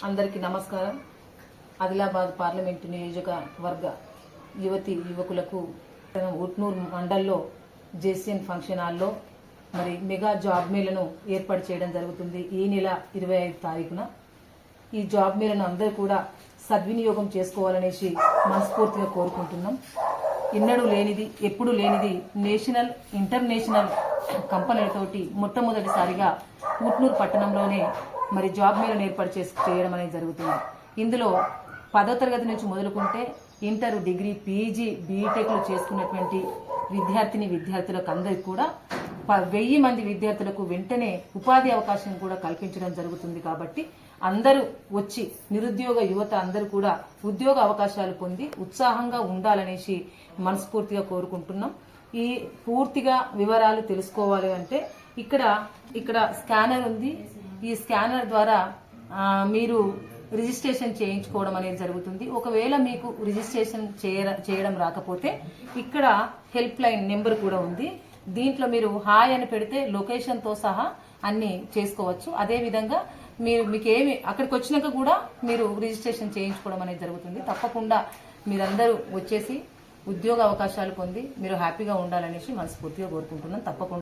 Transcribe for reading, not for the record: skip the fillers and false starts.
అందరికీ నమస్కారం. ఆదిలాబాద్ పార్లమెంటు నియోజకవర్గ యువతి యువకులకు ఉట్నూరు మండల్లో జేసీఎన్ ఫంక్షన్ హాల్లో మరి మెగా జాబ్ మేళను ఏర్పాటు చేయడం జరుగుతుంది. ఈ నెల 25 తారీఖున ఈ జాబ్ మేళను అందరూ కూడా సద్వినియోగం చేసుకోవాలనేసి మనస్ఫూర్తిగా కోరుకుంటున్నాం. ఎన్నడూ లేనిది, ఎప్పుడు లేనిది నేషనల్ ఇంటర్నేషనల్ కంపెనీలతోటి మొట్టమొదటిసారిగా ఉట్నూరు పట్టణంలోనే మరి జాబ్ మేళను ఏర్పాటు చేయడం అనేది జరుగుతుంది. ఇందులో 10వ తరగతి నుంచి మొదలుకుంటే ఇంటర్, డిగ్రీ, పీజీ, బీటెక్లు చేసుకున్నటువంటి విద్యార్థులకు అందరికీ కూడా 1000 మంది విద్యార్థులకు వెంటనే ఉపాధి అవకాశం కూడా కల్పించడం జరుగుతుంది. కాబట్టి అందరూ వచ్చి నిరుద్యోగ యువత అందరూ కూడా ఉద్యోగ అవకాశాలు పొంది ఉత్సాహంగా ఉండాలనేసి మనస్ఫూర్తిగా కోరుకుంటున్నాం. ఈ పూర్తిగా వివరాలు తెలుసుకోవాలి అంటే ఇక్కడ స్కానర్ ఉంది. ఈ స్కానర్ ద్వారా మీరు రిజిస్ట్రేషన్ చేయించుకోవడం అనేది జరుగుతుంది. ఒకవేళ మీకు రిజిస్ట్రేషన్ చేయడం రాకపోతే ఇక్కడ హెల్ప్ లైన్ నెంబర్ కూడా ఉంది. దీంట్లో మీరు హాయ్ అని పెడితే లొకేషన్ తో సహా అన్ని చేసుకోవచ్చు. అదే విధంగా మీకేమి అక్కడికి వచ్చినాక కూడా మీరు రిజిస్ట్రేషన్ చేయించుకోవడం అనేది జరుగుతుంది. తప్పకుండా మీరందరూ వచ్చేసి ఉద్యోగ అవకాశాలు పొంది మీరు హ్యాపీగా ఉండాలనేసి మనస్ఫూర్తిగా కోరుకుంటున్నాను. తప్పకుండా